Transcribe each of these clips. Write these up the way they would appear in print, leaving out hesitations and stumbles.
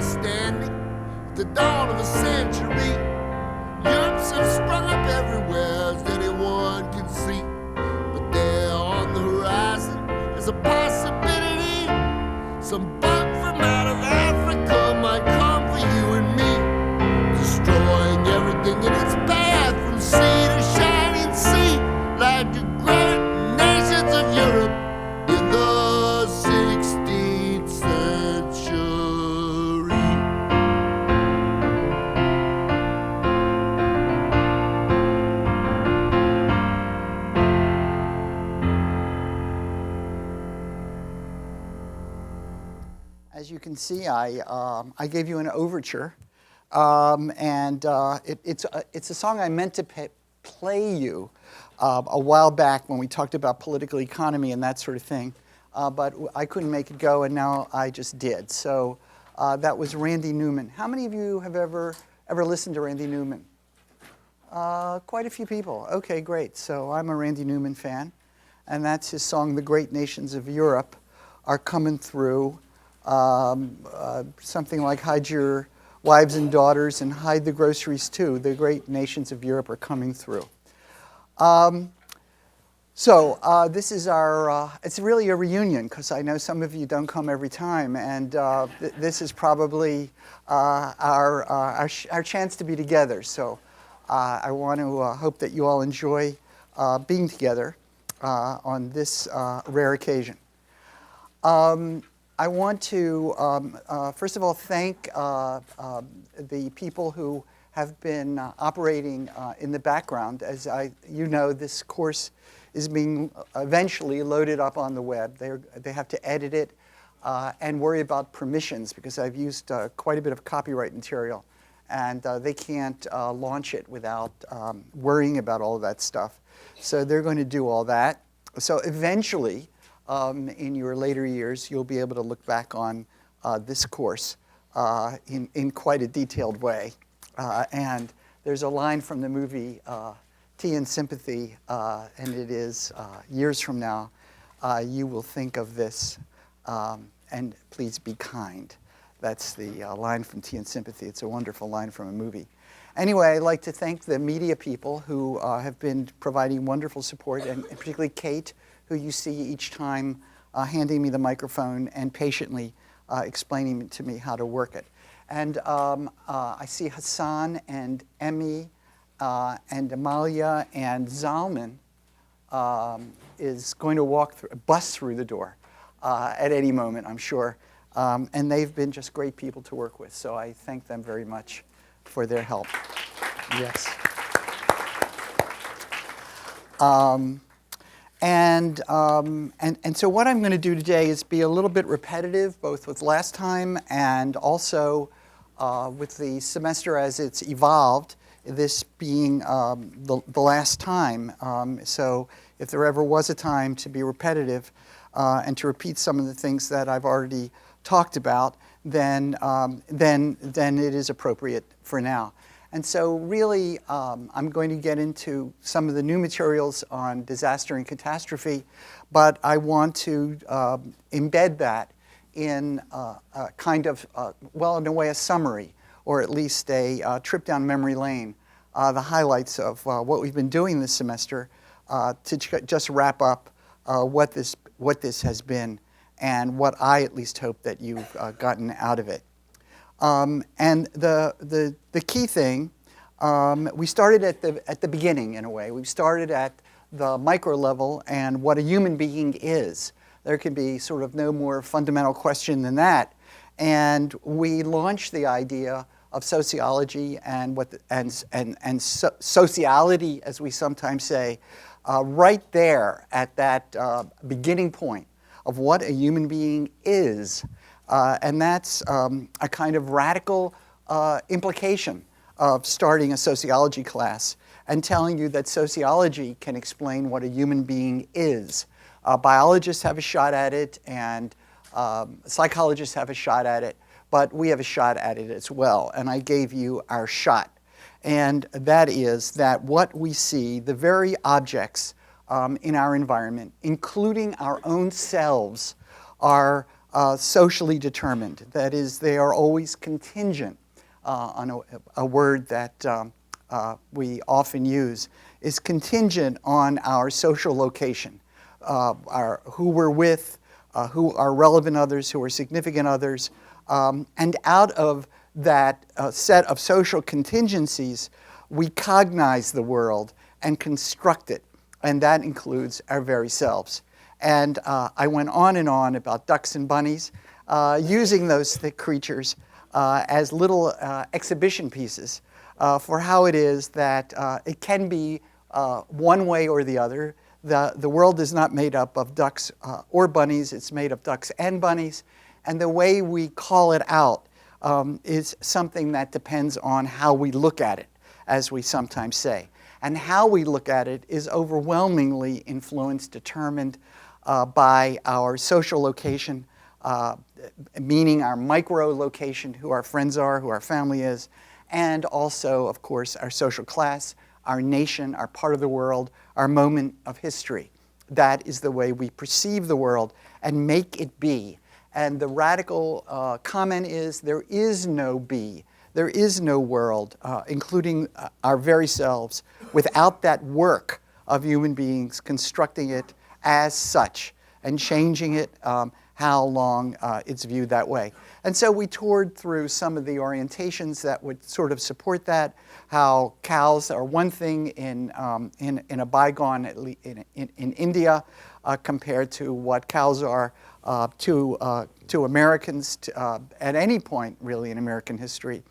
are standing at the dawn of a century. Europe's have sprung up everywhere, as anyone can see. But there on the horizon is a possibility. Some bug from out of Africa might come for you and me, destroying everything in its path from sea to shining sea, like the great nations of Europe in the 16th century. As you can see, I gave you an overture, and it's a song I meant to play you a while back when we talked about political economy and that sort of thing, but I couldn't make it go, and now I just did. So that was Randy Newman. How many of you have ever listened to Randy Newman? Quite a few people. Okay, great. So I'm a Randy Newman fan, and that's his song, "The Great Nations of Europe Are Coming Through." Something like "Hide your wives and daughters and hide the groceries too. The great nations of Europe are coming through." This is our, it's really a reunion, because I know some of you don't come every time, and this is probably our chance to be together. So I want to hope that you all enjoy being together on this rare occasion. I want to, first of all, thank the people who have been operating in the background. As you know, this course is being eventually loaded up on the web. They have to edit it and worry about permissions, because I've used quite a bit of copyright material, and they can't launch it without worrying about all of that stuff. So they're going to do all that. So eventually, in your later years, you'll be able to look back on this course in quite a detailed way. And there's a line from the movie Tea and Sympathy, and it is, years from now, you will think of this, and please be kind. That's the line from Tea and Sympathy. It's a wonderful line from a movie. Anyway, I'd like to thank the media people who have been providing wonderful support, and particularly Kate, who you see each time handing me the microphone and patiently explaining to me how to work it. And I see Hassan and Emmy and Amalia and Zalman is going to bust through the door at any moment, I'm sure. And they've been just great people to work with, so I thank them very much for their help. Yes. And so what I'm going to do today is be a little bit repetitive, both with last time and also with the semester as it's evolved, this being the last time. So if there ever was a time to be repetitive and to repeat some of the things that I've already talked about, then it is appropriate for now. And so really, I'm going to get into some of the new materials on disaster and catastrophe, but I want to embed that in a kind of, well, in a way, a summary, or at least a trip down memory lane, the highlights of what we've been doing this semester to just wrap up what this has been and what I at least hope that you've gotten out of it. And the key thing, we started at the beginning in a way. We started at the micro level and what a human being is. There can be sort of no more fundamental question than that. And we launched the idea of sociology and sociality, as we sometimes say, right there at that beginning point of what a human being is. And that's a kind of radical implication of starting a sociology class and telling you that sociology can explain what a human being is. Biologists have a shot at it, and psychologists have a shot at it, but we have a shot at it as well. And I gave you our shot. And that is that what we see, the very objects in our environment, including our own selves, are socially determined. That is, they are always contingent on a word that we often use, is contingent on our social location, who we're with, who are relevant others, who are significant others. And out of that set of social contingencies, we cognize the world and construct it. And that includes our very selves. And I went on and on about ducks and bunnies, using those creatures as little exhibition pieces for how it is that it can be one way or the other. The world is not made up of ducks or bunnies. It's made of ducks and bunnies. And the way we call it out is something that depends on how we look at it, as we sometimes say. And how we look at it is overwhelmingly influenced, determined by our social location, meaning our micro location, who our friends are, who our family is, and also, of course, our social class, our nation, our part of the world, our moment of history. That is the way we perceive the world and make it be. And the radical comment is there is no be, there is no world, including our very selves, without that work of human beings constructing it as such and changing it how long it's viewed that way. And so we toured through some of the orientations that would sort of support that, how cows are one thing in a bygone, in India, compared to what cows are to Americans at any point, really, in American history.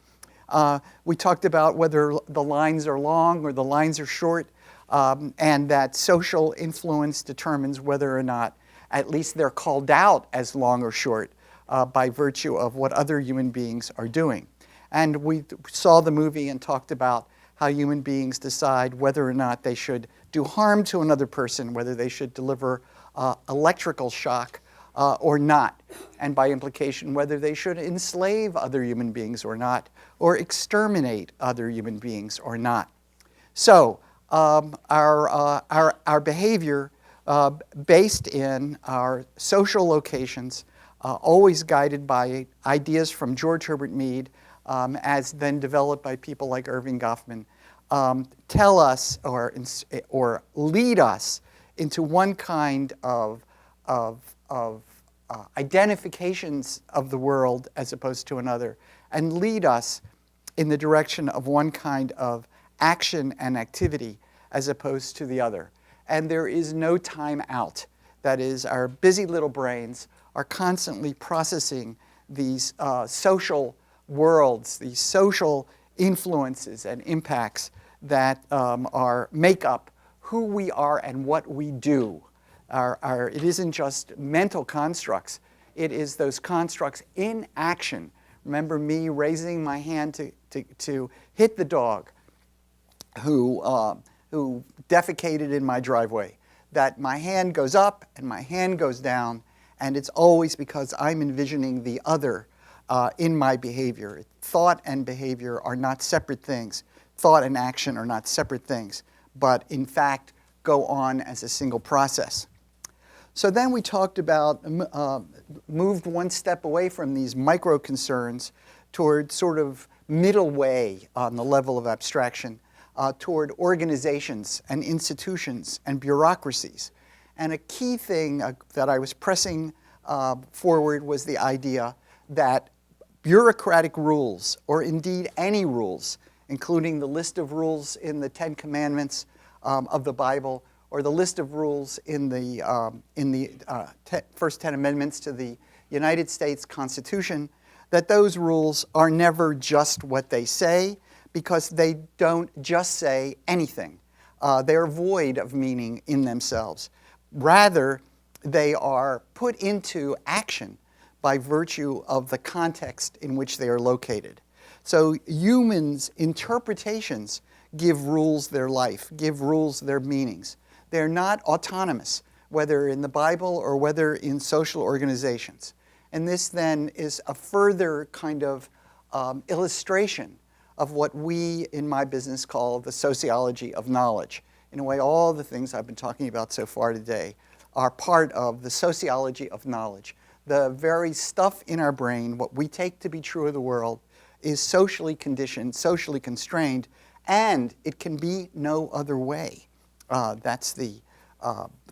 We talked about whether the lines are long or the lines are short, and that social influence determines whether or not at least they're called out as long or short by virtue of what other human beings are doing. And we saw the movie and talked about how human beings decide whether or not they should do harm to another person, whether they should deliver electrical shock or not, and by implication whether they should enslave other human beings or not, or exterminate other human beings or not. So our behavior based in our social locations, always guided by ideas from George Herbert Mead, as then developed by people like Irving Goffman, tell us or lead us into one kind of identifications of the world as opposed to another, and lead us in the direction of one kind of action and activity as opposed to the other. And there is no time out. That is, our busy little brains are constantly processing these social worlds, these social influences and impacts that make up who we are and what we do. It isn't just mental constructs. It is those constructs in action. Remember me raising my hand to hit the dog who defecated in my driveway. That my hand goes up and my hand goes down, and it's always because I'm envisioning the other in my behavior. Thought and behavior are not separate things. Thought and action are not separate things, but in fact go on as a single process. So then we talked about, moved one step away from these micro concerns toward sort of middle way on the level of abstraction, toward organizations and institutions and bureaucracies. And a key thing that I was pressing forward was the idea that bureaucratic rules, or indeed any rules, including the list of rules in the Ten Commandments of the Bible, or the list of rules in the first 10 amendments to the United States Constitution, that those rules are never just what they say, because they don't just say anything. They are void of meaning in themselves. Rather, they are put into action by virtue of the context in which they are located. So humans' interpretations give rules their life, give rules their meanings. They're not autonomous, whether in the Bible or whether in social organizations. And this then is a further kind of illustration of what we in my business call the sociology of knowledge. In a way, all the things I've been talking about so far today are part of the sociology of knowledge. The very stuff in our brain, what we take to be true of the world, is socially conditioned, socially constrained, and it can be no other way. That's the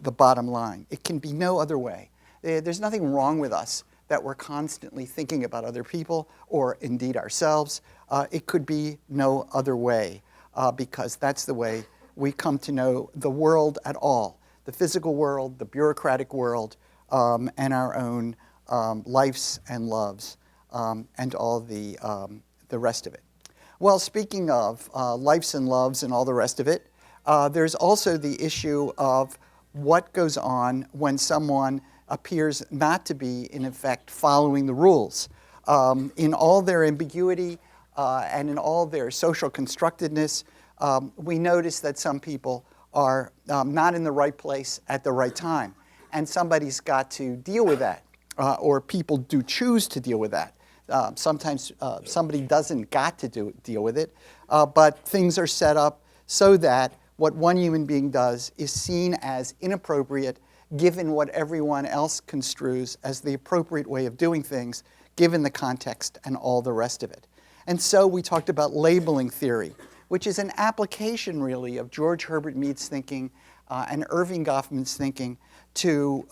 bottom line. It can be no other way. There's nothing wrong with us that we're constantly thinking about other people or indeed ourselves. It could be no other way because that's the way we come to know the world at all, the physical world, the bureaucratic world, and our own lives and loves, and all the rest of it. Well, speaking of lives and loves and all the rest of it, there's also the issue of what goes on when someone appears not to be, in effect, following the rules. In all their ambiguity and in all their social constructedness, we notice that some people are not in the right place at the right time. And somebody's got to deal with that, or people do choose to deal with that. Sometimes somebody doesn't got to deal with it, but things are set up so that what one human being does is seen as inappropriate given what everyone else construes as the appropriate way of doing things, given the context and all the rest of it. And so we talked about labeling theory, which is an application, really, of George Herbert Mead's thinking and Irving Goffman's thinking to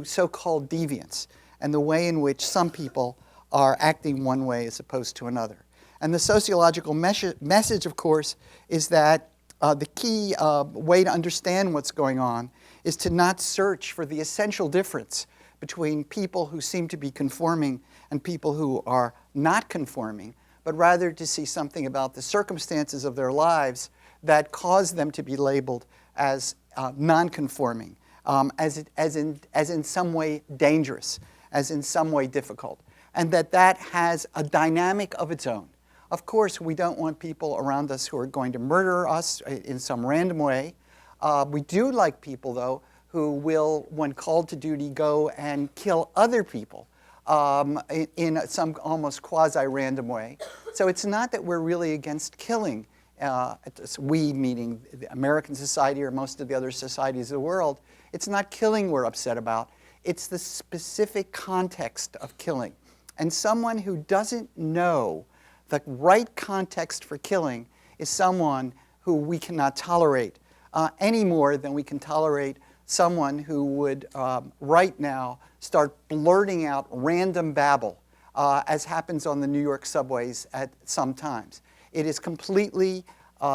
so-called deviance and the way in which some people are acting one way as opposed to another. And the sociological message, of course, is that the key way to understand what's going on is to not search for the essential difference between people who seem to be conforming and people who are not conforming, but rather to see something about the circumstances of their lives that cause them to be labeled as non-conforming, as in some way dangerous, as in some way difficult, and that has a dynamic of its own. Of course, we don't want people around us who are going to murder us in some random way. We do like people, though, who will, when called to duty, go and kill other people in some almost quasi-random way. So it's not that we're really against killing, we meaning the American society or most of the other societies of the world. It's not killing we're upset about. It's the specific context of killing. And someone who doesn't know the right context for killing is someone who we cannot tolerate any more than we can tolerate someone who would right now start blurting out random babble, as happens on the New York subways at some times. It is completely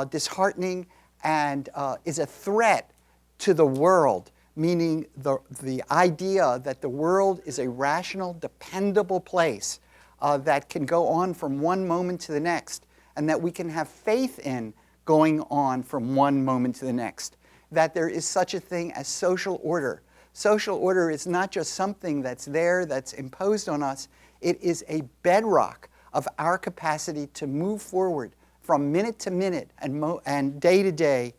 disheartening and is a threat to the world, meaning the idea that the world is a rational, dependable place that can go on from one moment to the next, and that we can have faith in going on from one moment to the next, that there is such a thing as social order. Social order is not just something that's there, that's imposed on us. It is a bedrock of our capacity to move forward from minute to minute and day to day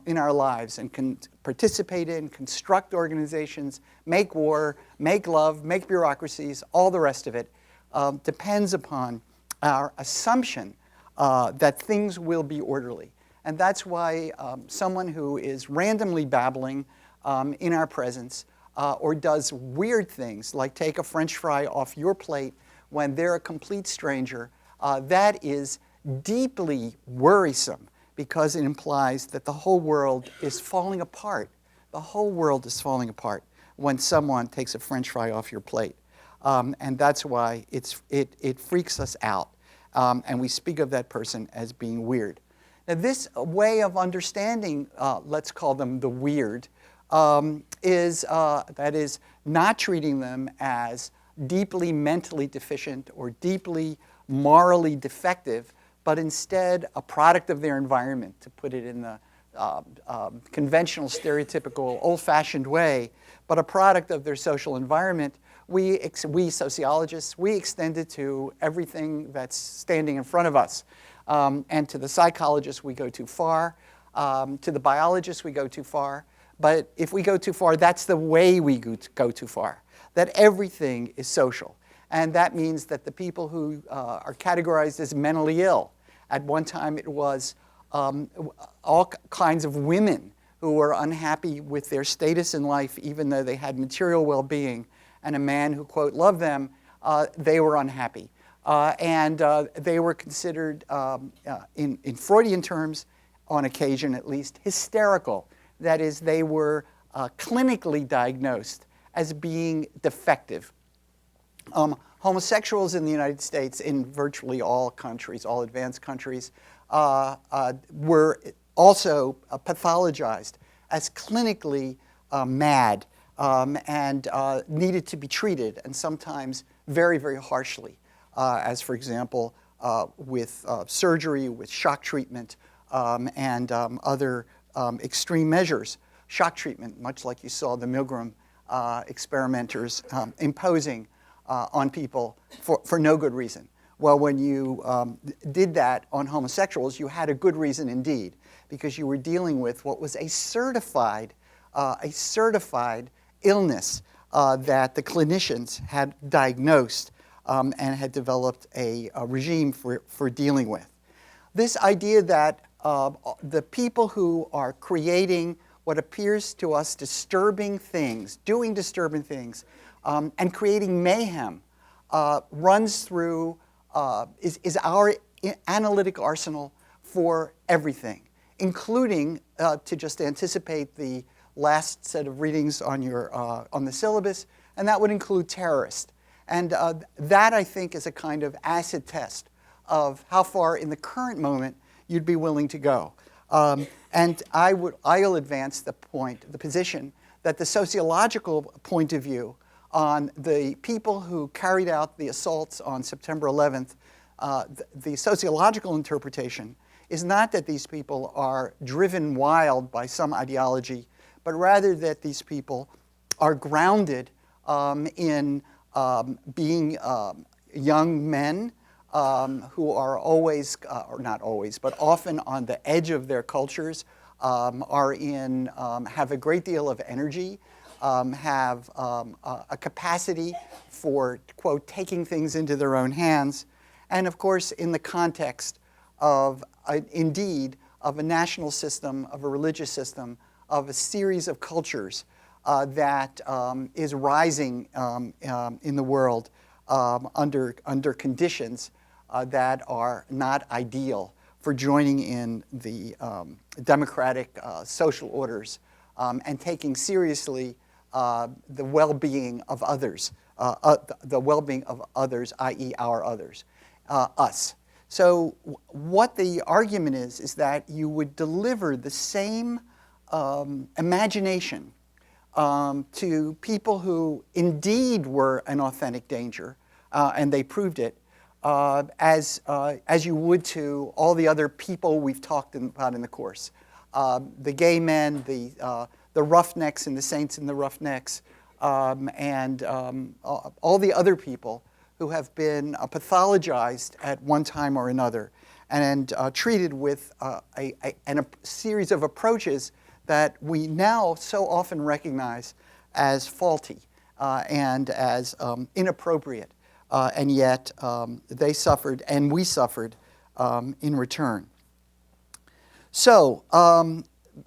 in our lives, and can participate in, construct organizations, make war, make love, make bureaucracies, all the rest of it. Depends upon our assumption that things will be orderly. And that's why someone who is randomly babbling in our presence or does weird things, like take a French fry off your plate when they're a complete stranger, that is deeply worrisome, because it implies that the whole world is falling apart. The whole world is falling apart when someone takes a French fry off your plate. And that's why it freaks us out. And we speak of that person as being weird. Now, this way of understanding, let's call them the weird, is not treating them as deeply mentally deficient or deeply morally defective, but instead a product of their environment, to put it in the conventional, stereotypical, old-fashioned way, but a product of their social environment. We sociologists, we extend it to everything that's standing in front of us. And to the psychologists, we go too far. To the biologists, we go too far. But if we go too far, that's the way we go too far, that everything is social. And that means that the people who are categorized as mentally ill, at one time it was all kinds of women who were unhappy with their status in life, even though they had material well-being, and a man who, quote, loved them, they were unhappy. And they were considered, in Freudian terms, on occasion at least, hysterical. That is, they were clinically diagnosed as being defective. Homosexuals in the United States, in virtually all countries, all advanced countries, were also pathologized as clinically mad and needed to be treated, and sometimes very, very harshly, as for example, with surgery, with shock treatment, and other extreme measures. Shock treatment, much like you saw the Milgram experimenters imposing on people for no good reason. Well, when you did that on homosexuals, you had a good reason indeed, because you were dealing with what was a certified illness that the clinicians had diagnosed and had developed a regime for dealing with. This idea that the people who are creating what appears to us disturbing things, doing disturbing things, and creating mayhem runs through, is our analytic arsenal for everything, including, to just anticipate the last set of readings on the syllabus, and that would include terrorist. And that, I think, is a kind of acid test of how far in the current moment you'd be willing to go. And I'll advance the position that the sociological point of view on the people who carried out the assaults on September 11th, the sociological interpretation is not that these people are driven wild by some ideology, but rather that these people are grounded in being young men who are always, or not always, but often on the edge of their cultures, have a great deal of energy, have a capacity for, quote, taking things into their own hands, and of course in the context of, indeed, of a national system, of a religious system, of a series of cultures that is rising in the world under conditions that are not ideal for joining in the democratic social orders and taking seriously the well-being of others, i.e. our others, us. So what the argument is that you would deliver the same imagination to people who indeed were an authentic danger, and they proved it, as you would to all the other people we've talked about in the course. The gay men, the roughnecks and the saints and the roughnecks, and all the other people who have been pathologized at one time or another and treated with a series of approaches that we now so often recognize as faulty and as inappropriate. And yet they suffered and we suffered in return. So,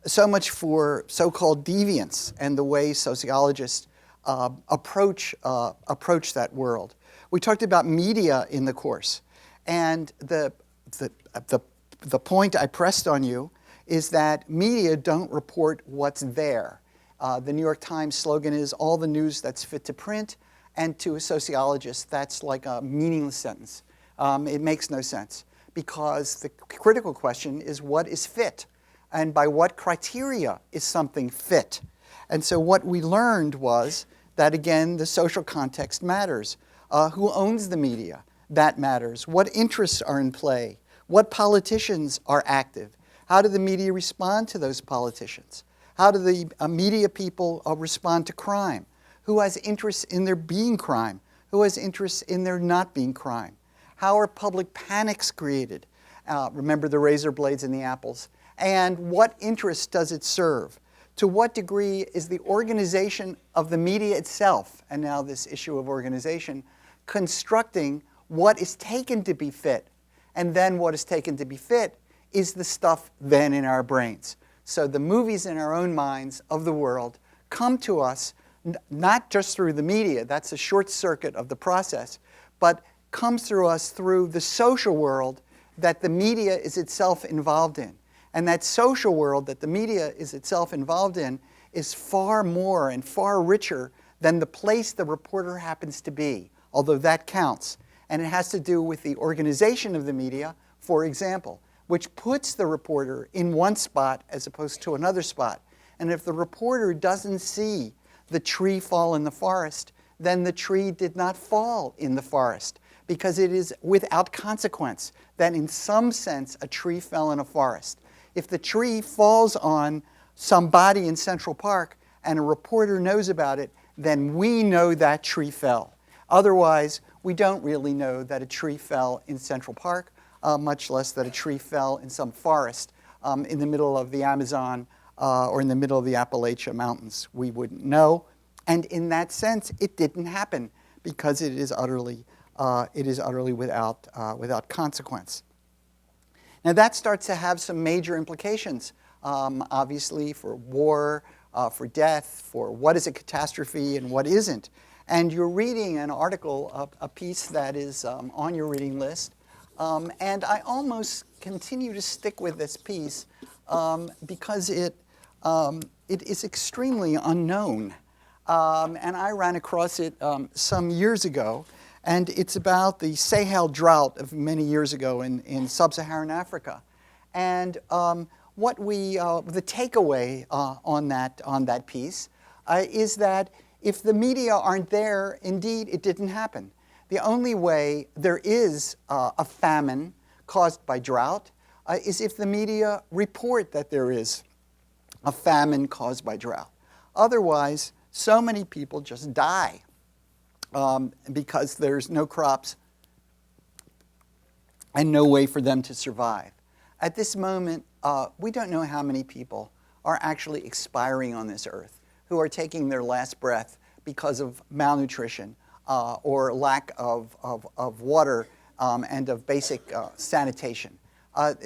so much for so-called deviance and the way sociologists approach that world. We talked about media in the course, and the point I pressed on you is that media don't report what's there. The New York Times slogan is, all the news that's fit to print, and to a sociologist, that's like a meaningless sentence. It makes no sense, because the critical question is what is fit, and by what criteria is something fit? And so what we learned was that, again, the social context matters. Who owns the media? That matters. What interests are in play? What politicians are active? How do the media respond to those politicians? How do the media people respond to crime? Who has interests in there being crime? Who has interests in there not being crime? How are public panics created? Remember the razor blades and the apples. And what interest does it serve? To what degree is the organization of the media itself, and now this issue of organization, constructing what is taken to be fit? And then what is taken to be fit is the stuff then in our brains. So the movies in our own minds of the world come to us not just through the media, that's a short circuit of the process, but comes through us through the social world that the media is itself involved in. And that social world that the media is itself involved in is far more and far richer than the place the reporter happens to be, although that counts. And it has to do with the organization of the media, for example, which puts the reporter in one spot as opposed to another spot. And if the reporter doesn't see the tree fall in the forest, then the tree did not fall in the forest, because it is without consequence that in some sense a tree fell in a forest. If the tree falls on somebody in Central Park and a reporter knows about it, then we know that tree fell. Otherwise, we don't really know that a tree fell in Central Park, much less that a tree fell in some forest in the middle of the Amazon or in the middle of the Appalachian Mountains. We wouldn't know. And in that sense, it didn't happen because it is utterly without consequence. Now that starts to have some major implications, obviously for war, for death, for what is a catastrophe and what isn't. And you're reading an article, a piece that is on your reading list, and I almost continue to stick with this piece because it is extremely unknown. And I ran across it some years ago, and it's about the Sahel drought of many years ago in sub-Saharan Africa. And the takeaway on that piece is that if the media aren't there, indeed, it didn't happen. The only way there is a famine caused by drought is if the media report that there is a famine caused by drought. Otherwise, so many people just die because there's no crops and no way for them to survive. At this moment, we don't know how many people are actually expiring on this earth, who are taking their last breath because of malnutrition or lack of water and of basic sanitation.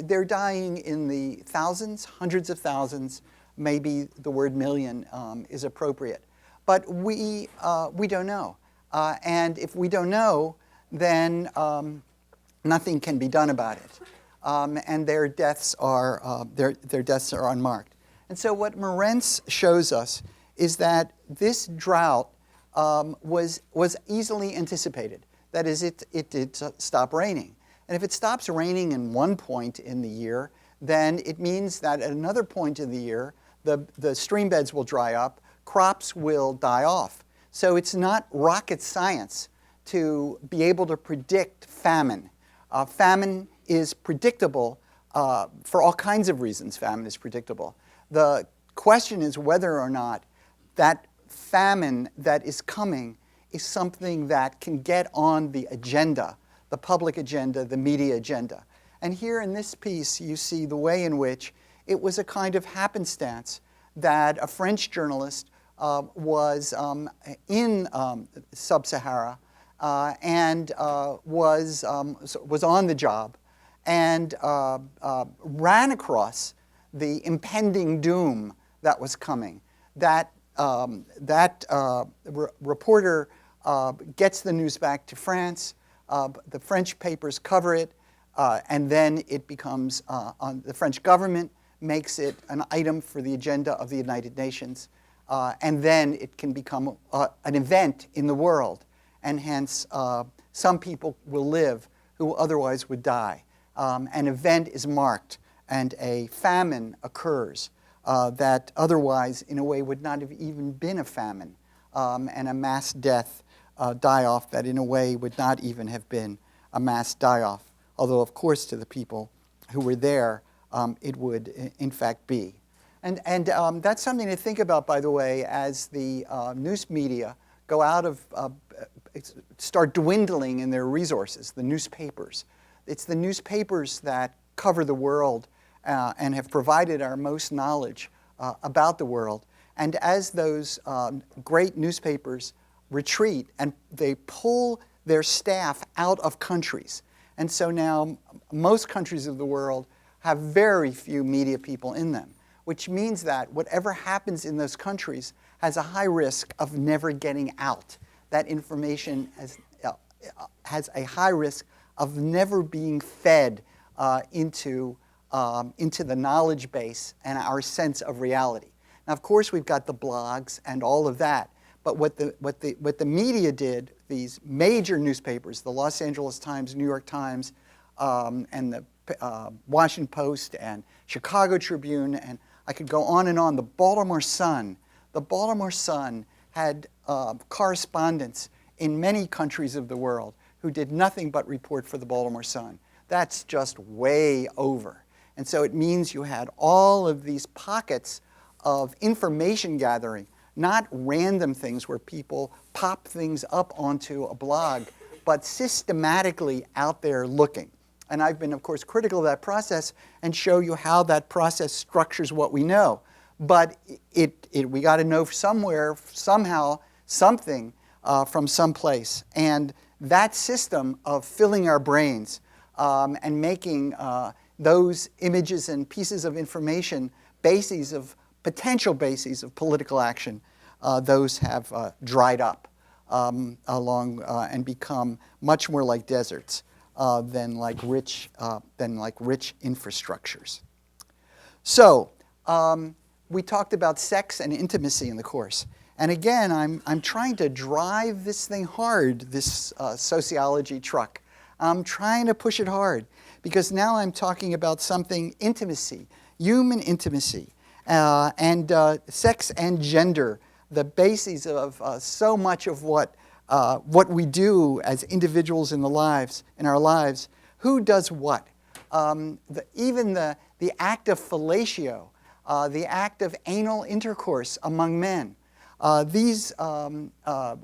They're dying in the thousands, hundreds of thousands, maybe the word million is appropriate. But we don't know. And if we don't know, then nothing can be done about it. And their deaths are unmarked. And so what Morenz shows us is that this drought was easily anticipated. That is, it did stop raining. And if it stops raining in one point in the year, then it means that at another point in the year, the stream beds will dry up, crops will die off. So it's not rocket science to be able to predict famine. Famine is predictable for all kinds of reasons. Famine is predictable. The question is whether or not that famine that is coming is something that can get on the agenda, the public agenda, the media agenda. And here in this piece, you see the way in which it was a kind of happenstance that a French journalist was in Sub-Sahara and was on the job and ran across the impending doom that was coming. That reporter gets the news back to France. The French papers cover it, and then it becomes the French government makes it an item for the agenda of the United Nations, and then it can become an event in the world, and hence some people will live who otherwise would die. An event is marked, and a famine occurs that otherwise, in a way, would not have even been a famine, and a mass death die-off that, in a way, would not even have been a mass die-off, although, of course, to the people who were there, it would, in fact, be. And that's something to think about, by the way, as the news media go out of, start dwindling in their resources, the newspapers. It's the newspapers that cover the world and have provided our most knowledge about the world. And as those great newspapers retreat and they pull their staff out of countries, and so now most countries of the world have very few media people in them. which means that whatever happens in those countries has a high risk of never getting out. That information has a high risk of never being fed into the knowledge base and our sense of reality. Now, of course, we've got the blogs and all of that, but what the media did, these major newspapers, the Los Angeles Times, New York Times, and the Washington Post and Chicago Tribune, and I could go on and on. The Baltimore Sun had correspondents in many countries of the world who did nothing but report for the Baltimore Sun. That's just way over. And so it means you had all of these pockets of information gathering, not random things where people pop things up onto a blog, but systematically out there looking. And I've been, of course, critical of that process and show you how that process structures what we know. But we got to know somewhere, somehow, something from someplace. And that system of filling our brains and making those images and pieces of information potential bases of political action, those have dried up and become much more like deserts than like rich infrastructures. So we talked about sex and intimacy in the course. And again, I'm trying to drive this thing hard, this sociology truck. I'm trying to push it hard because now I'm talking about something intimacy, human intimacy, and sex and gender, the bases of so much of what we do as individuals in our lives. Who does what? Even the act of fellatio, the act of anal intercourse among men.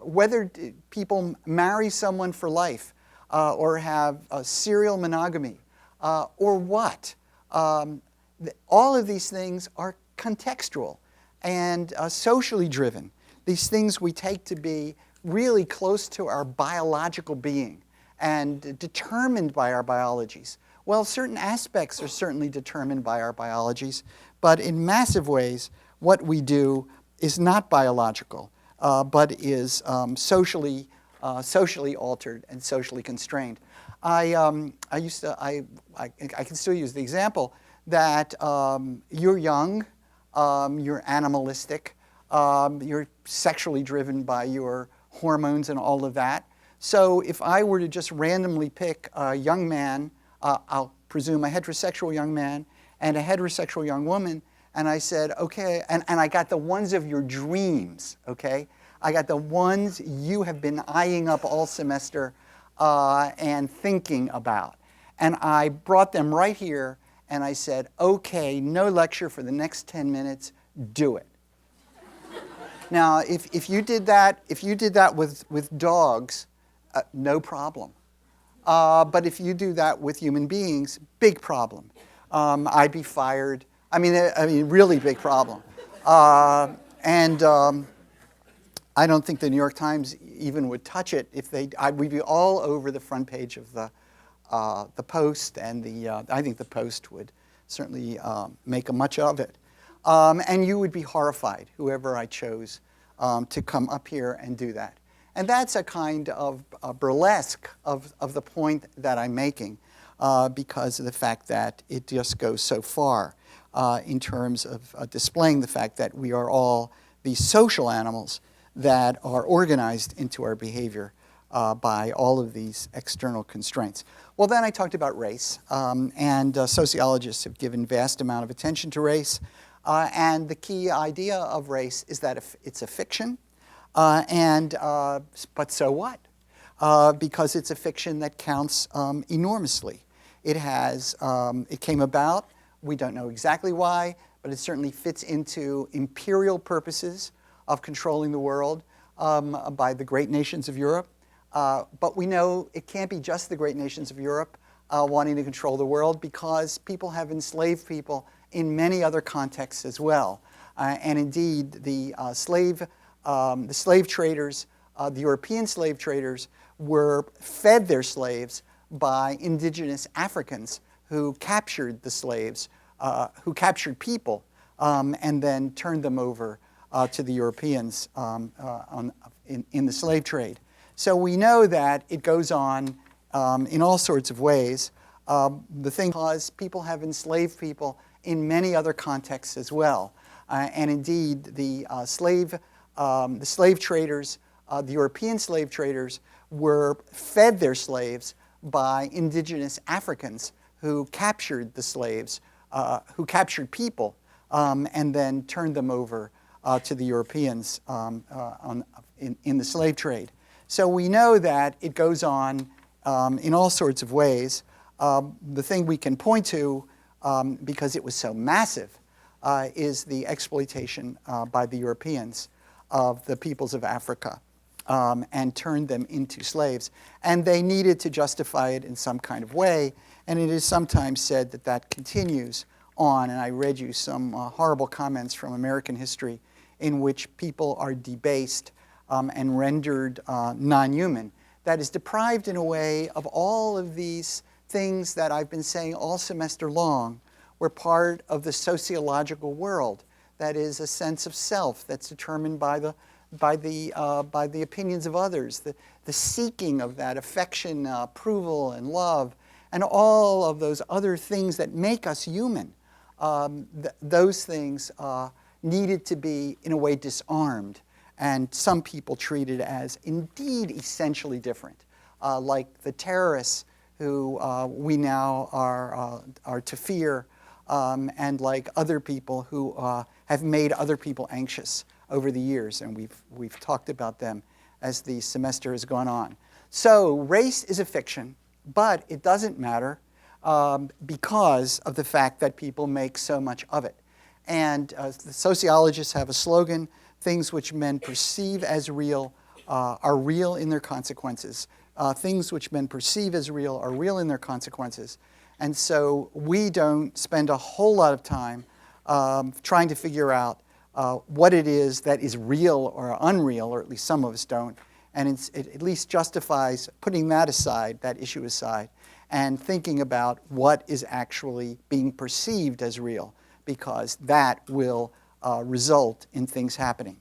Whether people marry someone for life or have serial monogamy or what, all of these things are contextual and socially driven. These things we take to be really close to our biological being and determined by our biologies. Well, certain aspects are certainly determined by our biologies, but in massive ways, what we do is not biological, but is socially altered and socially constrained. I can still use the example that you're young, you're animalistic, you're sexually driven by your hormones and all of that. So if I were to just randomly pick a young man, I'll presume a heterosexual young man and a heterosexual young woman, and I said, okay, and I got the ones of your dreams, okay? I got the ones you have been eyeing up all semester and thinking about. And I brought them right here, and I said, okay, no lecture for the next 10 minutes, do it. Now, if you did that with dogs, no problem. But if you do that with human beings, big problem. I'd be fired. I mean, really big problem. I don't think the New York Times even would touch it if we'd be all over the front page of the Post, and I think the Post would certainly make much of it. And you would be horrified, whoever I chose to come up here and do that. And that's a kind of burlesque of the point that I'm making because of the fact that it just goes so far in terms of displaying the fact that we are all these social animals that are organized into our behavior by all of these external constraints. Well, then I talked about race, and sociologists have given vast amount of attention to race, and the key idea of race is that it's a fiction, but so what? Because it's a fiction that counts enormously. It came about, we don't know exactly why, but it certainly fits into imperial purposes of controlling the world by the great nations of Europe. But we know it can't be just the great nations of Europe wanting to control the world, because people have enslaved people in many other contexts as well. And indeed, the slave traders, the European slave traders, were fed their slaves by indigenous Africans who captured the slaves, who captured people and then turned them over to the Europeans in the slave trade. So we know that it goes on in all sorts of ways. The thing is, people have enslaved people in many other contexts as well. And indeed, the slave traders, the European slave traders, were fed their slaves by indigenous Africans who captured the slaves, who captured people, and then turned them over to the Europeans in the slave trade. So we know that it goes on in all sorts of ways. The thing we can point to, because it was so massive, is the exploitation by the Europeans of the peoples of Africa and turned them into slaves. And they needed to justify it in some kind of way, and it is sometimes said that that continues on. And I read you some horrible comments from American history in which people are debased and rendered non-human. That is deprived in a way of all of these things that I've been saying all semester long were part of the sociological world. That is a sense of self that's determined by the opinions of others, the seeking of that affection, approval, and love, and all of those other things that make us human. Those things needed to be, in a way, disarmed, and some people treated as indeed essentially different, like the terrorists who we now are to fear, and like other people who have made other people anxious over the years, and we've talked about them as the semester has gone on. So race is a fiction, but it doesn't matter because of the fact that people make so much of it. And the sociologists have a slogan: things which men perceive as real are real in their consequences. Things which men perceive as real are real in their consequences. And so we don't spend a whole lot of time trying to figure out what it is that is real or unreal, or at least some of us don't. And it at least justifies putting that aside, that issue aside, and thinking about what is actually being perceived as real, because that will result in things happening.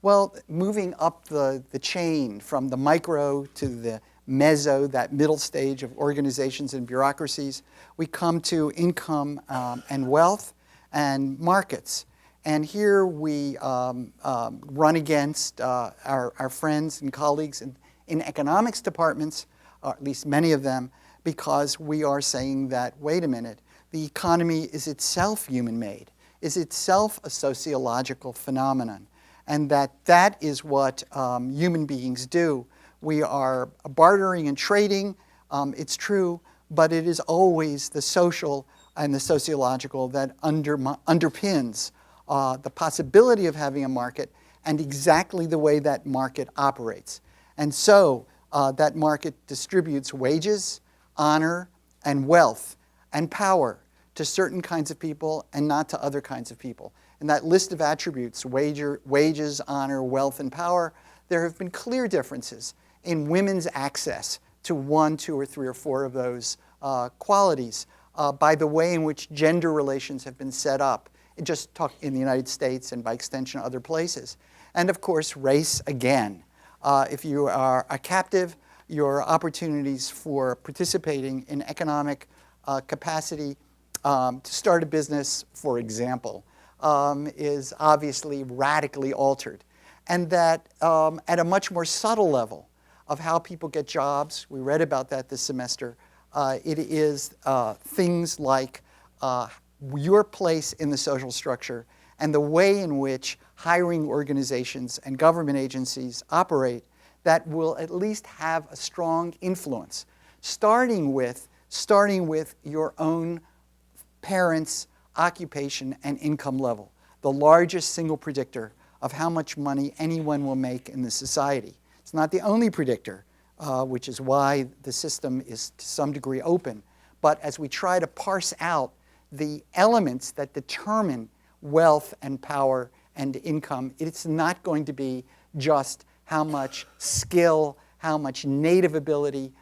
Well, moving up the chain from the micro to the meso, that middle stage of organizations and bureaucracies, we come to income and wealth and markets. And here we run against our friends and colleagues in economics departments, or at least many of them, because we are saying that, wait a minute, the economy is itself human-made, is itself a sociological phenomenon, and that is what human beings do. We are bartering and trading, it's true, but it is always the social and the sociological that underpins the possibility of having a market and exactly the way that market operates. And so that market distributes wages, honor, and wealth and power to certain kinds of people and not to other kinds of people. In that list of attributes, wages, honor, wealth, and power, there have been clear differences in women's access to 1, 2, or 3, or 4 of those qualities by the way in which gender relations have been set up, just talk in the United States and by extension other places. And of course, race again. If you are a captive, your opportunities for participating in economic capacity to start a business, for example, is obviously radically altered. And that at a much more subtle level of how people get jobs, we read about that this semester, it is things like your place in the social structure and the way in which hiring organizations and government agencies operate that will at least have a strong influence, starting with your own parents' occupation and income level, the largest single predictor of how much money anyone will make in the society. It's not the only predictor, which is why the system is to some degree open. But as we try to parse out the elements that determine wealth and power and income, it's not going to be just how much skill, how much native ability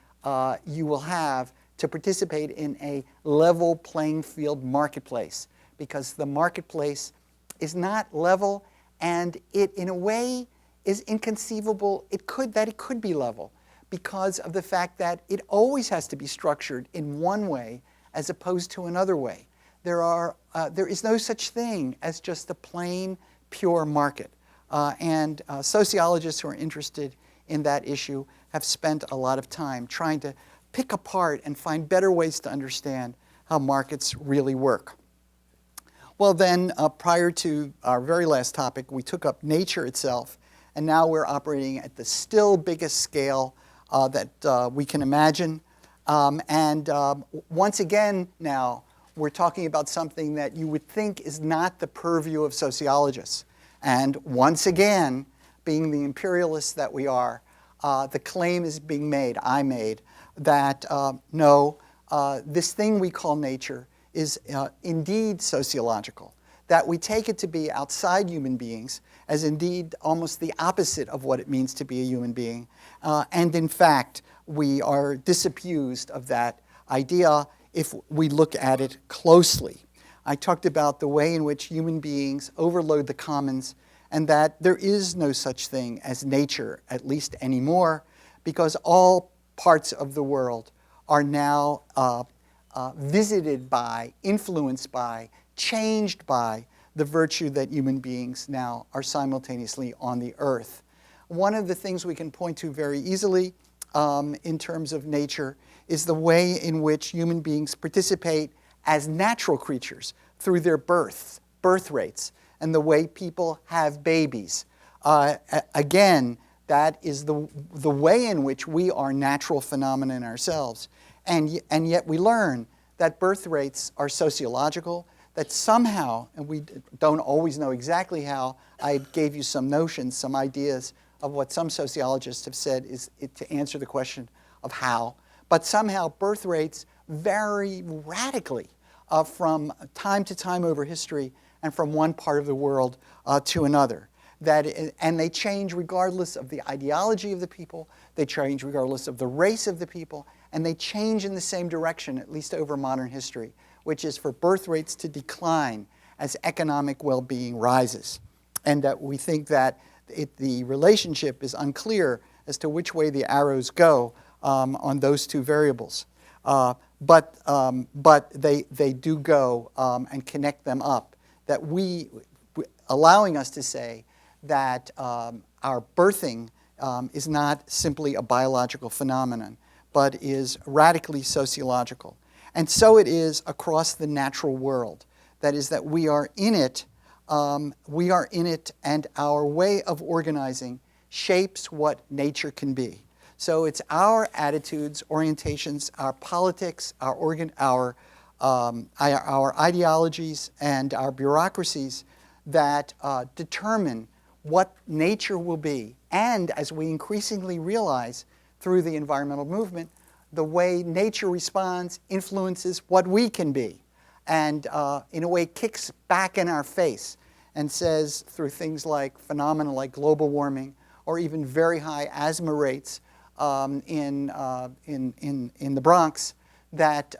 you will have to participate in a level playing field marketplace. because the marketplace is not level, and it, in a way, is inconceivable that it could be level because of the fact that it always has to be structured in one way as opposed to another way. There is no such thing as just a plain, pure market. And sociologists who are interested in that issue have spent a lot of time trying to pick apart and find better ways to understand how markets really work. Well then, prior to our very last topic, we took up nature itself, and now we're operating at the still biggest scale that we can imagine. Once again now, we're talking about something that you would think is not the purview of sociologists. And once again, being the imperialists that we are, the claim is being made, I made, that no, this thing we call nature is indeed sociological, that we take it to be outside human beings as indeed almost the opposite of what it means to be a human being. And in fact, we are disabused of that idea if we look at it closely. I talked about the way in which human beings overload the commons and that there is no such thing as nature, at least anymore, because all parts of the world are now visited by, influenced by, changed by the virtue that human beings now are simultaneously on the earth. One of the things we can point to very easily in terms of nature is the way in which human beings participate as natural creatures through their birth rates, and the way people have babies. Again, that is the way in which we are natural phenomena in ourselves. And yet we learn that birth rates are sociological, that somehow, and we don't always know exactly how, I gave you some notions, some ideas of what some sociologists have said is to answer the question of how. But somehow birth rates vary radically from time to time over history and from one part of the world to another. And they change regardless of the ideology of the people, they change regardless of the race of the people, and they change in the same direction, at least over modern history, which is for birth rates to decline as economic well-being rises. And that we think that the relationship is unclear as to which way the arrows go on those two variables. But they do go and connect them up, that allowing us to say that our birthing is not simply a biological phenomenon, but is radically sociological. And so it is across the natural world. That is, that we are in it, and our way of organizing shapes what nature can be. So it's our attitudes, orientations, our politics, our ideologies, and our bureaucracies that determine what nature will be. And as we increasingly realize through the environmental movement, the way nature responds influences what we can be. And in a way kicks back in our face and says, through things like phenomena like global warming or even very high asthma rates in the Bronx, that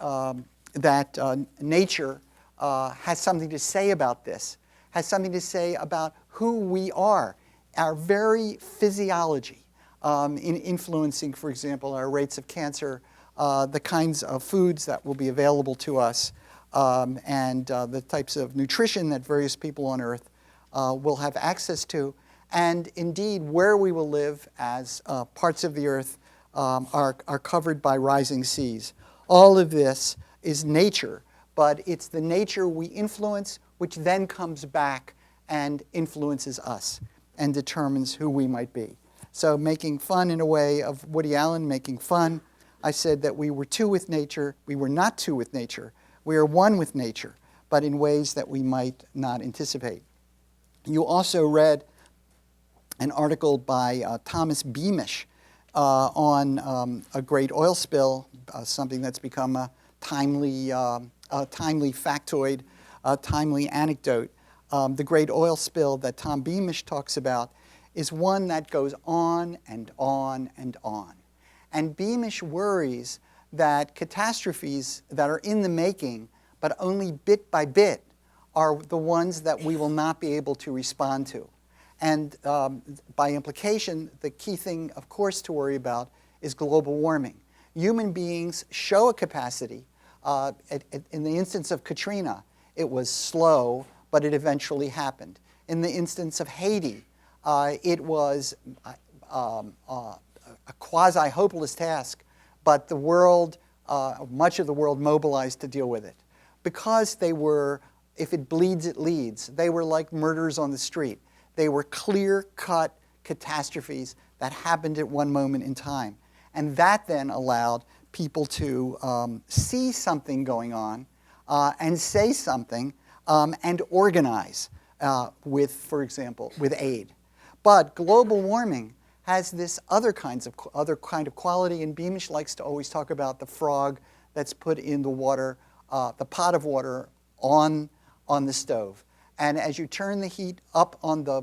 nature has something to say about this, has something to say about who we are, our very physiology, in influencing, for example, our rates of cancer, the kinds of foods that will be available to us, and the types of nutrition that various people on Earth will have access to, and indeed where we will live as parts of the Earth are covered by rising seas. All of this is nature, but it's the nature we influence which then comes back and influences us and determines who we might be. So making fun in a way of Woody Allen making fun, I said that we were two with nature. We were not two with nature. We are one with nature, but in ways that we might not anticipate. You also read an article by Thomas Beamish on a great oil spill, something that's become a timely factoid, a timely anecdote. The great oil spill that Tom Beamish talks about is one that goes on and on and on. And Beamish worries that catastrophes that are in the making, but only bit by bit, are the ones that we will not be able to respond to. And by implication, the key thing, of course, to worry about is global warming. Human beings show a capacity. In the instance of Katrina, it was slow, but it eventually happened. In the instance of Haiti, it was a quasi-hopeless task, but the world, much of the world mobilized to deal with it. Because they were, if it bleeds, it leads, they were like murders on the street. They were clear-cut catastrophes that happened at one moment in time. And that then allowed people to see something going on and say something and organize with, for example, with aid. But global warming has this other kind of quality, and Beamish likes to always talk about the frog that's put in the water, the pot of water on the stove. And as you turn the heat up on the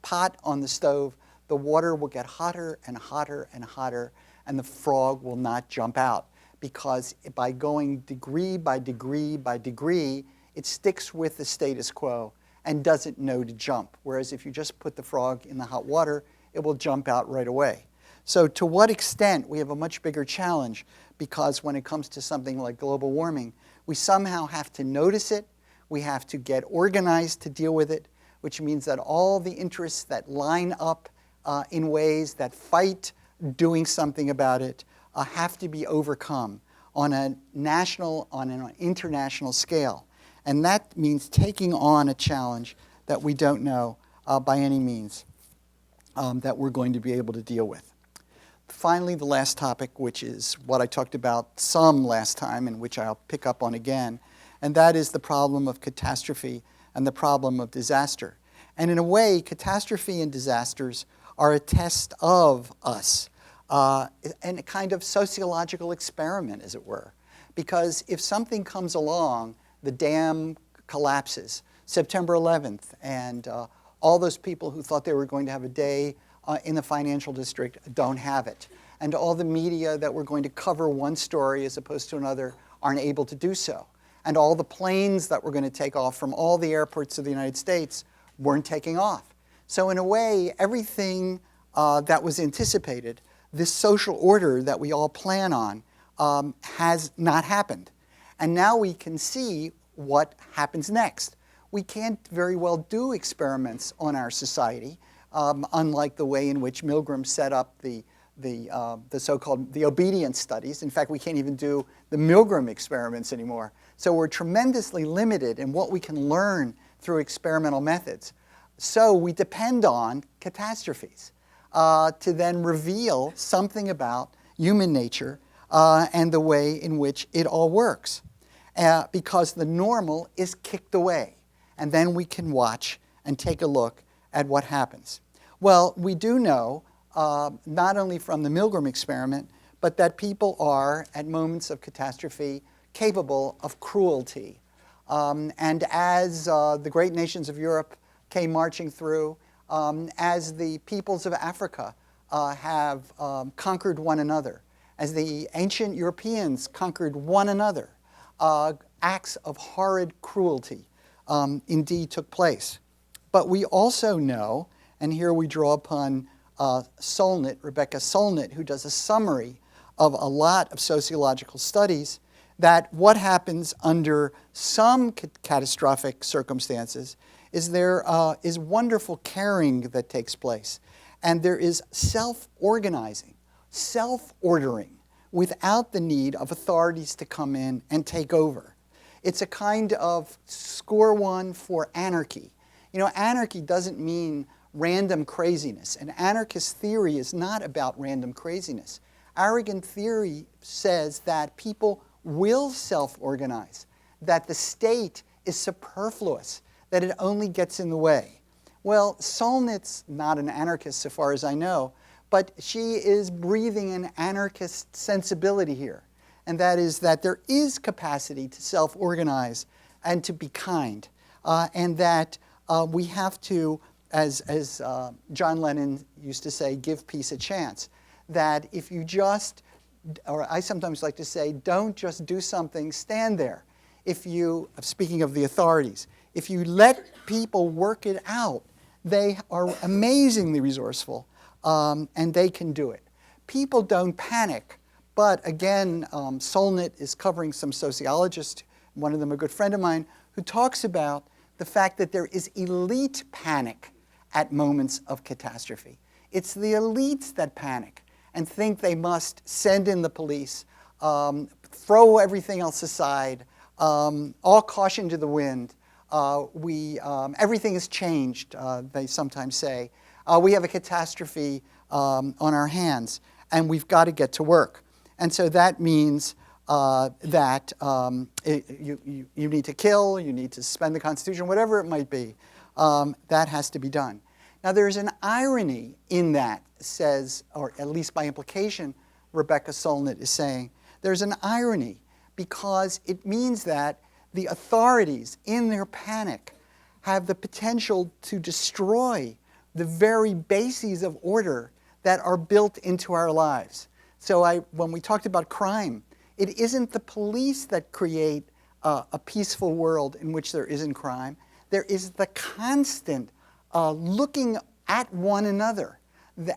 pot on the stove, the water will get hotter and hotter and hotter, and the frog will not jump out, because by going degree by degree by degree, it sticks with the status quo and doesn't know to jump. Whereas if you just put the frog in the hot water, it will jump out right away. So to what extent we have a much bigger challenge, because when it comes to something like global warming, we somehow have to notice it, we have to get organized to deal with it, which means that all the interests that line up in ways that fight doing something about it have to be overcome on a national, on an international scale. And that means taking on a challenge that we don't know by any means that we're going to be able to deal with. Finally, the last topic, which is what I talked about some last time and which I'll pick up on again, and that is the problem of catastrophe and the problem of disaster. And in a way, catastrophe and disasters are a test of us, and a kind of sociological experiment, as it were. Because if something comes along, the dam collapses, September 11th, and all those people who thought they were going to have a day in the financial district don't have it. And all the media that were going to cover one story as opposed to another aren't able to do so. And all the planes that were going to take off from all the airports of the United States weren't taking off. So in a way, everything that was anticipated, this social order that we all plan on, has not happened. And now we can see what happens next. We can't very well do experiments on our society, unlike the way in which Milgram set up the so-called obedience studies. In fact, we can't even do the Milgram experiments anymore. So we're tremendously limited in what we can learn through experimental methods. So we depend on catastrophes to then reveal something about human nature and the way in which it all works. Because the normal is kicked away. And then we can watch and take a look at what happens. Well, we do know, not only from the Milgram experiment, but that people are, at moments of catastrophe, capable of cruelty. And as the great nations of Europe came marching through, as the peoples of Africa have conquered one another, as the ancient Europeans conquered one another, acts of horrid cruelty indeed took place. But we also know, and here we draw upon Solnit, Rebecca Solnit, who does a summary of a lot of sociological studies, that what happens under some catastrophic circumstances is there is wonderful caring that takes place. And there is self-organizing, self-ordering, without the need of authorities to come in and take over. It's a kind of score one for anarchy. You know, anarchy doesn't mean random craziness. An anarchist theory is not about random craziness. Arrogant theory says that people will self-organize, that the state is superfluous, that it only gets in the way. Well, Solnit's not an anarchist so far as I know, but she is breathing an anarchist sensibility here. And that is that there is capacity to self-organize and to be kind. And that we have to, as John Lennon used to say, give peace a chance. That if you just, or I sometimes like to say, don't just do something, stand there. If you, speaking of the authorities, If you let people work it out, they are amazingly resourceful, and they can do it. People don't panic, but again, Solnit is covering some sociologists, one of them a good friend of mine, who talks about the fact that there is elite panic at moments of catastrophe. It's the elites that panic and think they must send in the police, throw everything else aside, all caution to the wind. Everything has changed, they sometimes say. We have a catastrophe on our hands, and we've got to get to work. And so that means that you need to kill, you need to suspend the Constitution, whatever it might be. That has to be done. Now, there's an irony in that, says, or at least by implication, Rebecca Solnit is saying, there's an irony because it means that the authorities, in their panic, have the potential to destroy the very bases of order that are built into our lives. So when we talked about crime, it isn't the police that create a peaceful world in which there isn't crime. There is the constant looking at one another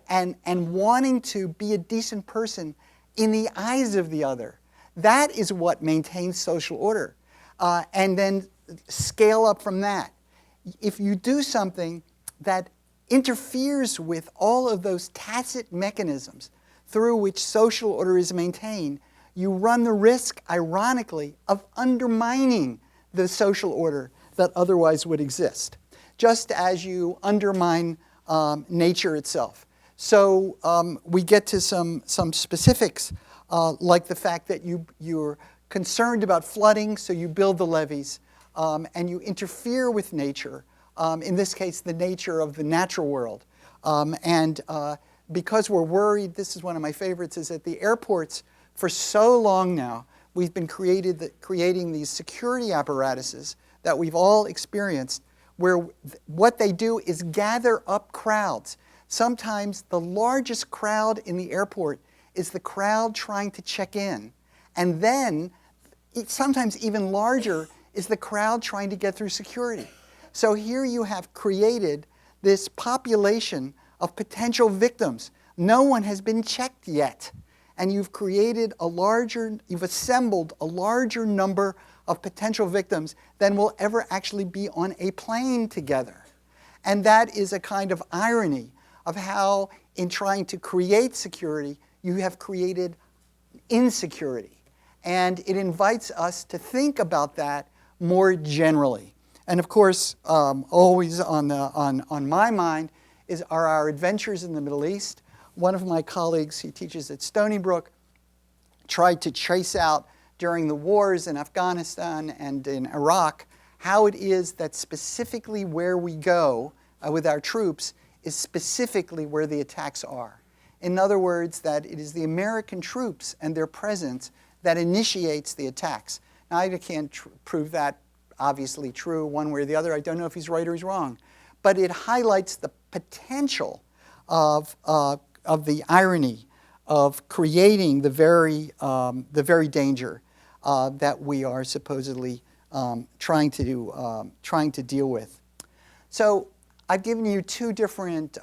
and wanting to be a decent person in the eyes of the other. That is what maintains social order. And then scale up from that. If you do something that interferes with all of those tacit mechanisms through which social order is maintained, you run the risk, ironically, of undermining the social order that otherwise would exist, just as you undermine nature itself. So we get to some specifics, like the fact that you're concerned about flooding, so you build the levees, and you interfere with nature, in this case, the nature of the natural world. Because we're worried, this is one of my favorites, is at the airports, for so long now, we've been creating these security apparatuses that we've all experienced, where what they do is gather up crowds. Sometimes the largest crowd in the airport is the crowd trying to check in. And then, sometimes even larger, is the crowd trying to get through security. So here you have created this population of potential victims. No one has been checked yet. And you've assembled a larger number of potential victims than will ever actually be on a plane together. And that is a kind of irony of how, in trying to create security, you have created insecurity. And it invites us to think about that more generally. And of course, always on my mind are our adventures in the Middle East. One of my colleagues, he teaches at Stony Brook, tried to trace out during the wars in Afghanistan and in Iraq how it is that specifically where we go with our troops is specifically where the attacks are. In other words, that it is the American troops and their presence that initiates the attacks. Now, I can't prove that obviously true one way or the other. I don't know if he's right or he's wrong. But it highlights the potential of the irony of creating the very danger that we are supposedly trying to deal with. So I've given you two different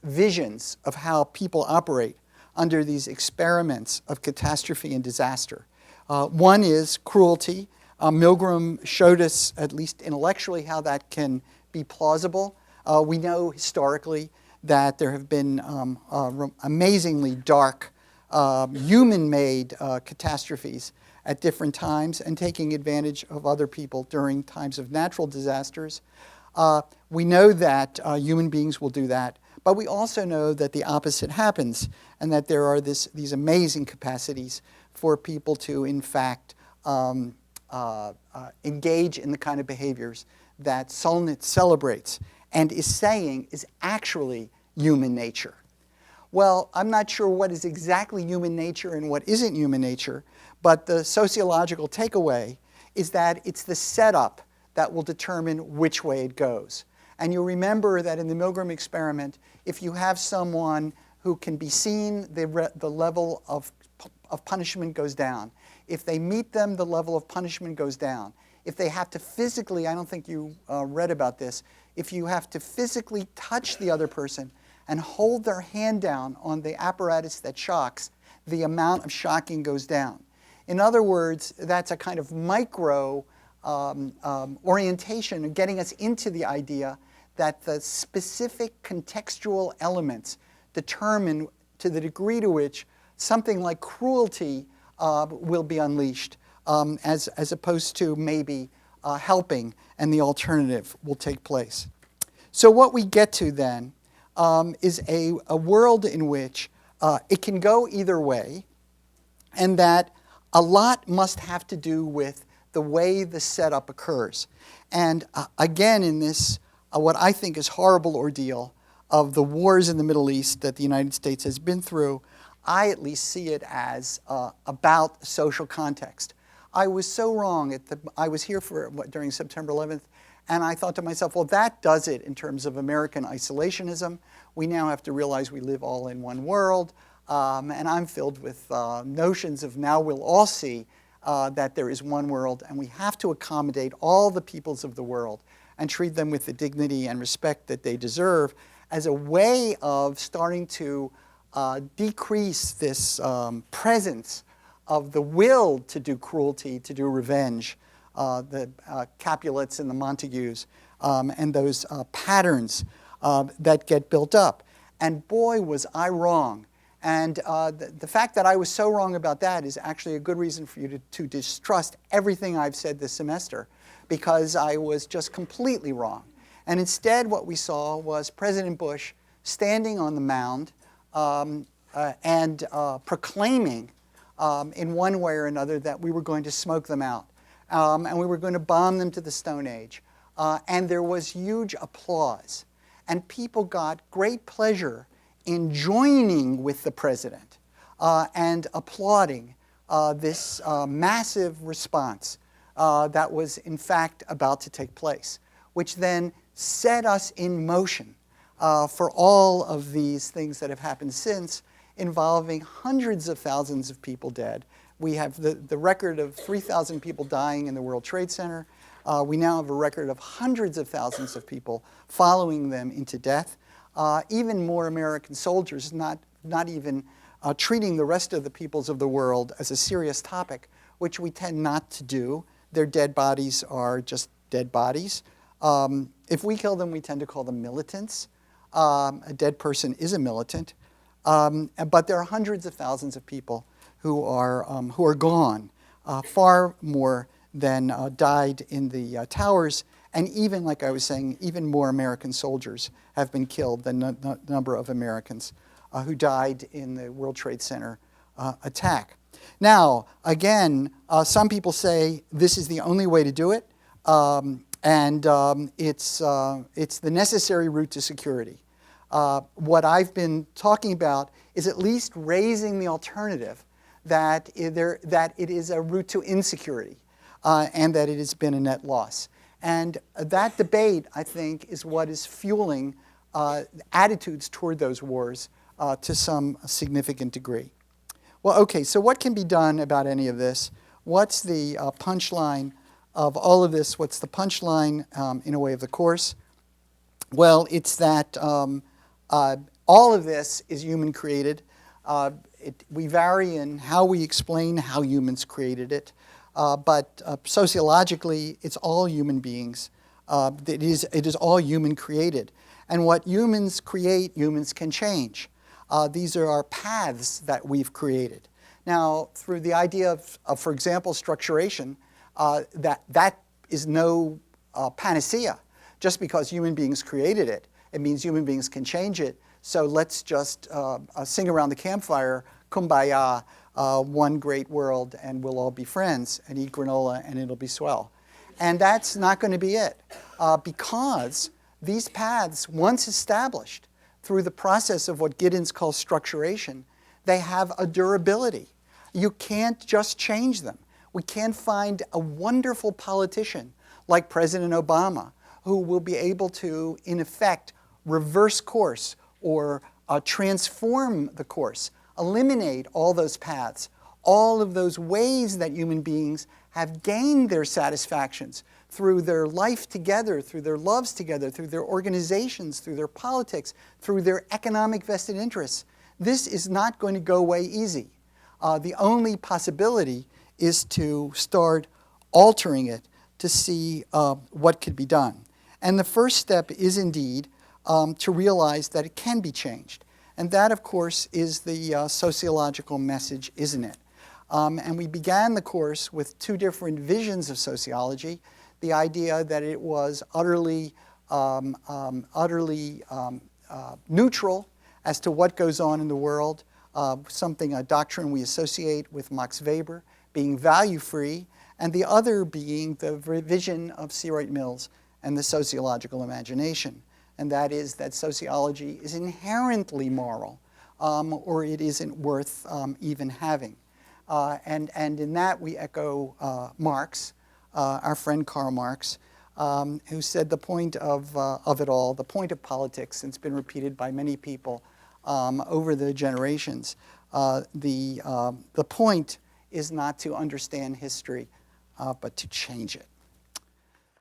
visions of how people operate under these experiments of catastrophe and disaster. One is cruelty. Milgram showed us, at least intellectually, how that can be plausible. We know historically that there have been amazingly dark human-made catastrophes at different times and taking advantage of other people during times of natural disasters. We know that human beings will do that, but we also know that the opposite happens and that there are these amazing capacities for people to, in fact, engage in the kind of behaviors that Solnit celebrates and is saying is actually human nature. Well, I'm not sure what is exactly human nature and what isn't human nature, but the sociological takeaway is that it's the setup that will determine which way it goes. And you'll remember that in the Milgram experiment, if you have someone who can be seen, the level of punishment goes down. If they meet them, the level of punishment goes down. if they have to physically, I don't think you read about this, if you have to physically touch the other person and hold their hand down on the apparatus that shocks, the amount of shocking goes down. In other words, that's a kind of micro orientation of getting us into the idea that the specific contextual elements determine to the degree to which something like cruelty will be unleashed, as opposed to maybe helping, and the alternative will take place. So what we get to then is a world in which it can go either way, and that a lot must have to do with the way the setup occurs. And again, in this, what I think is horrible ordeal of the wars in the Middle East that the United States has been through, I at least see it as about social context. I was so wrong. I was here during September 11th, and I thought to myself, well, that does it in terms of American isolationism. We now have to realize we live all in one world, and I'm filled with notions of now we'll all see that there is one world, and we have to accommodate all the peoples of the world and treat them with the dignity and respect that they deserve as a way of starting to decrease this presence of the will to do cruelty, to do revenge, the Capulets and the Montagues, and those patterns that get built up. And boy, was I wrong. And the fact that I was so wrong about that is actually a good reason for you to distrust everything I've said this semester, because I was just completely wrong. And instead what we saw was President Bush standing on the mound and proclaiming in one way or another that we were going to smoke them out, and we were going to bomb them to the Stone Age. And there was huge applause. And people got great pleasure in joining with the president and applauding this massive response that was in fact about to take place, which then set us in motion for all of these things that have happened since, involving hundreds of thousands of people dead. We have the record of 3,000 people dying in the World Trade Center. We now have a record of hundreds of thousands of people following them into death. Even more American soldiers not even treating the rest of the peoples of the world as a serious topic, which we tend not to do. Their dead bodies are just dead bodies. If we kill them, we tend to call them militants. A dead person is a militant. But there are hundreds of thousands of people who are gone, far more than died in the towers. And even, like I was saying, even more American soldiers have been killed than the number of Americans who died in the World Trade Center attack. Now, again, some people say this is the only way to do it, and it's the necessary route to security. What I've been talking about is at least raising the alternative that it is a route to insecurity, and that it has been a net loss. And that debate, I think, is what is fueling attitudes toward those wars to some significant degree. Well, okay, so what can be done about any of this? What's the punchline of all of this? What's the punchline in a way of the course? Well, it's that all of this is human created. We vary in how we explain how humans created it. But sociologically, it's all human beings. It is all human created. And what humans create, humans can change. These are our paths that we've created. Now, through the idea of for example, structuration, that is no panacea. Just because human beings created it, it means human beings can change it. So let's just sing around the campfire, kumbaya, one great world, and we'll all be friends, and eat granola, and it'll be swell. And that's not going to be it, because these paths, once established through the process of what Giddens calls structuration, they have a durability. You can't just change them. We can't find a wonderful politician like President Obama who will be able to, in effect, reverse course or transform the course, eliminate all those paths, all of those ways that human beings have gained their satisfactions through their life together, through their loves together, through their organizations, through their politics, through their economic vested interests. This is not going to go away easy. The only possibility is to start altering it to see what could be done. And the first step is indeed to realize that it can be changed. And that, of course, is the sociological message, isn't it? And we began the course with two different visions of sociology. The idea that it was utterly neutral as to what goes on in the world, a doctrine we associate with Max Weber, being value-free, and the other being the vision of C. Wright Mills and the sociological imagination. And that is that sociology is inherently moral, or it isn't worth even having. And in that we echo Marx, our friend Karl Marx, who said the point of it all, the point of politics, and it's been repeated by many people over the generations, the point is not to understand history, but to change it.